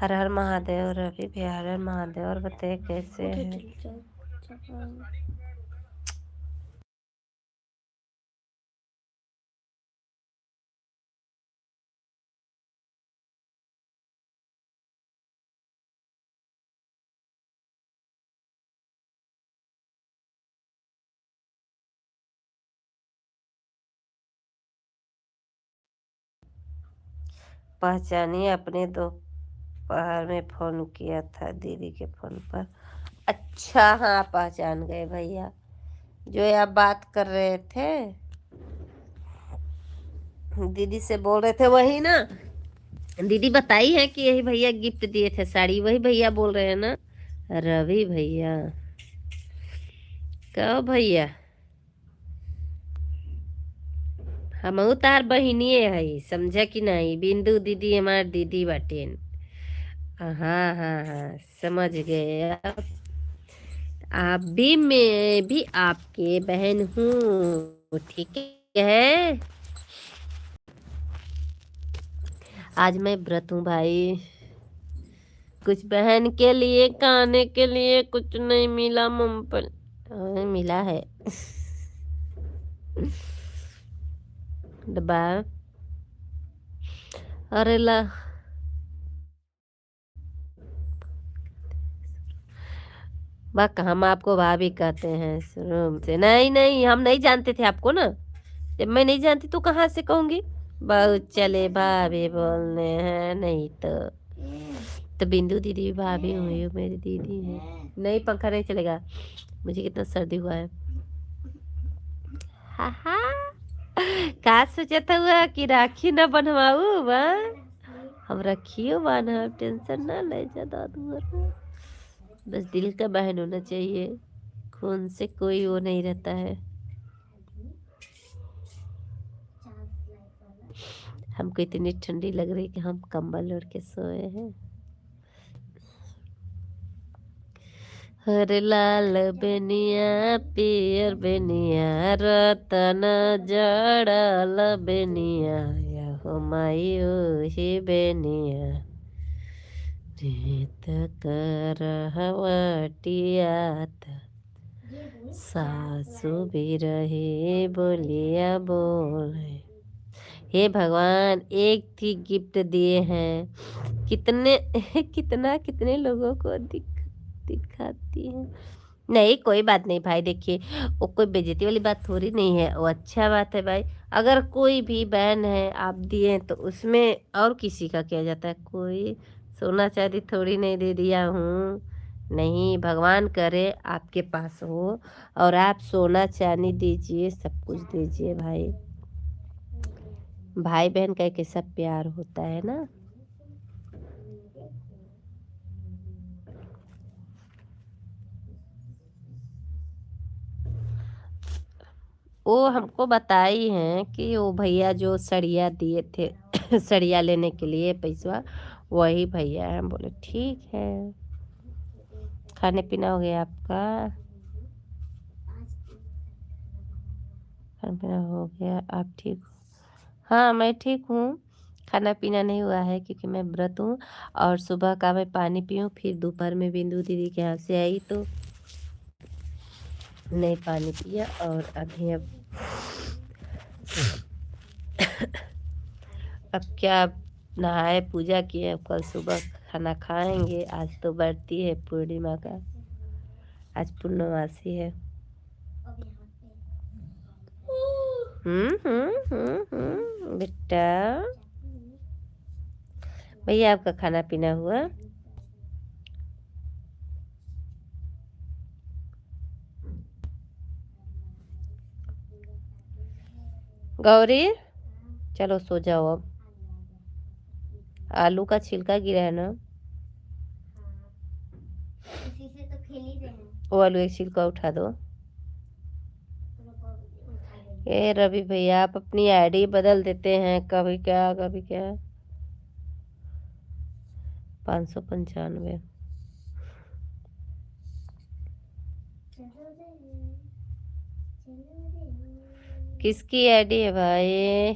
हर हर महादेव। रवि भैया हर हर महादेव। और बताइए कैसे उधर हैं? चल जाओ। पहचानिए, अपने दोपहर में फोन किया था दीदी के फोन पर। अच्छा, हाँ पहचान गए भैया, जो आप बात कर रहे थे, दीदी से बोल रहे थे, वही ना? दीदी बताई है कि यही भैया गिफ्ट दिए थे साड़ी, वही भैया बोल रहे हैं ना? रवि भैया कहो भैया, हम तार बहिनिए है, समझा कि नहीं? बिंदु दीदी हमार दीदी बाटे। हाँ हाँ हाँ, समझ गए आप भी, मैं भी आपके बहन हूँ, ठीक है। आज मैं व्रत हूँ भाई, कुछ बहन के लिए खाने के लिए कुछ नहीं मिला मुँह पर। मिला है डब्बा। अरे ला, वाह, हम आपको भाभी कहते हैं शुरू से? नहीं नहीं, हम नहीं जानते थे आपको ना। जब मैं नहीं जानती तो कहाँ से कहूँगी? बहुत चले भाभी बोलने हैं, नहीं तो बिंदु दीदी भी भाभी हुई हो, मेरी दीदी है। नहीं, पंखा नहीं चलेगा, मुझे कितना सर्दी हुआ है। हा हा, का सोचत हुआ कि राखी न बनवाऊ बा? हम रखियो बाना, टेंशन ना ले ज्यादा दूर। बस दिल का बहन होना चाहिए, खून से कोई वो नहीं रहता है। हमको इतनी ठंडी लग रही कि हम कंबल ओढ़ के सोए हैं। हर लाल बेनिया पियर बेनिया, रतन जड़ल बेनिया, या हो माई ओही बेनिया, रीत कर हवटियात, सासु भी रहे बोलिया बोले। हे भगवान, एक थी गिफ्ट दिए हैं, कितने कितना कितने लोगों को दिखाती है। नहीं, कोई बात नहीं भाई, देखिए वो कोई बेइज्जती वाली बात थोड़ी नहीं है, वो अच्छा बात है भाई। अगर कोई भी बहन है आप दिए तो उसमें और किसी का किया जाता है, कोई सोना चांदी थोड़ी नहीं दे दिया हूँ। नहीं, भगवान करे आपके पास हो और आप सोना चांदी दीजिए, सब कुछ दीजिए भाई। भाई बहन का कैसा प्यार होता है ना। वो हमको बताई हैं कि वो भैया जो सड़िया दिए थे सड़िया लेने के लिए पैसा, वही भैया हैं। बोले ठीक है। खाने पीना हो गया आपका? खाना पीना हो गया, आप ठीक हो? हाँ मैं ठीक हूँ। खाना पीना नहीं हुआ है क्योंकि मैं व्रत हूँ, और सुबह का मैं पानी पीऊँ, फिर दोपहर में बिंदु दीदी के यहाँ से आई तो नहीं पानी पिया, और अभी अब क्या, नहाए पूजा किए, अब कल सुबह खाना खाएंगे। आज तो बढ़ती है पूर्णिमा का, आज पूर्णमासी है। बेटा, भैया आपका खाना पीना हुआ? गौरी, चलो सो जाओ अब। आलू का छिलका गिरा है ना, इसी से तो खेल ही रहे हैं। वो आलू एक छिलका उठा दो। ए रवि भैया, आप अपनी आईडी बदल देते हैं, कभी क्या कभी क्या। 595। किसकी आईडी है भाई?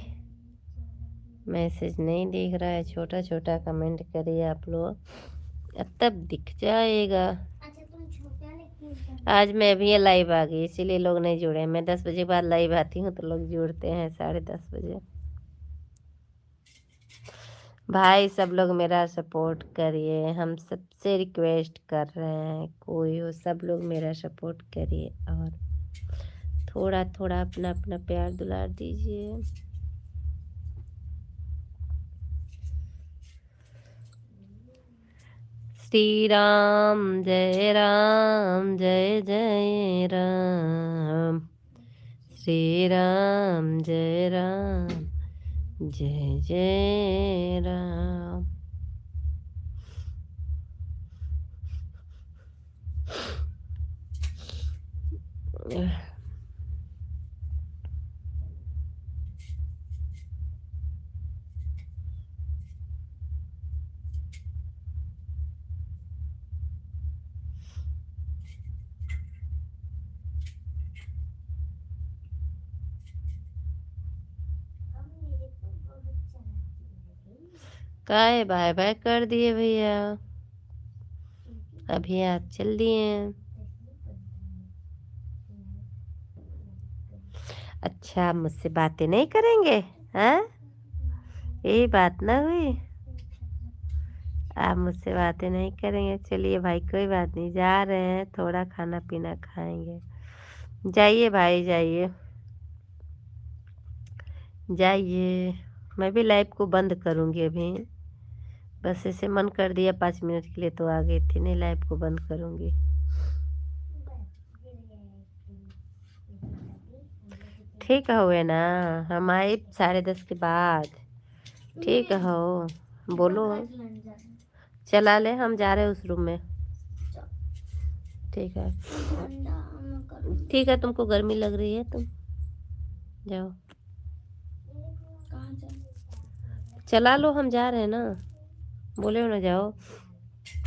मैसेज नहीं दिख रहा है, छोटा छोटा कमेंट करिए आप लोग, तब दिख जाएगा। अच्छा तुम छोटा लेकिन आज मैं भी लाइव आ गई, इसीलिए लोग नहीं जुड़े। मैं 10 बजे बाद लाइव आती हूँ तो लोग जुड़ते हैं 10:30 बजे। भाई सब लोग मेरा सपोर्ट करिए, हम सबसे रिक्वेस्ट कर रहे हैं, कोई हो सब लोग मेरा सपोर्ट करिए और थोड़ा थोड़ा अपना अपना प्यार दुलार दीजिए। श्री राम जय राम जय जय राम, श्री राम जय राम जय जय राम। अब मेरे को बहुत चलाकी लगी काहे बाय बाय कर दिए भैया, क्योंकि अभी आप चल दिए। तस्वीर बनता है। अच्छा, मुझसे बातें नहीं करेंगे? हाँ, यही बात ना हुई, आप मुझसे बातें नहीं करेंगे। चलिए भाई कोई बात नहीं, जा रहे हैं, थोड़ा खाना पीना खाएंगे। जाइए भाई जाइए जाइए, मैं भी लाइव को बंद करूँगी अभी, बस ऐसे मन कर दिया 5 मिनट के लिए तो आ गई थी, नहीं लाइव को बंद करूँगी। ठीक हुए ना, हम आए 10:30 के बाद। ठीक हो, बोलो, चला ले, हम जा रहे हैं उस रूम में। ठीक है, ठीक है, तुमको गर्मी लग रही है, तुम जाओ, चला लो, हम जा रहे हैं ना, बोले हो ना जाओ।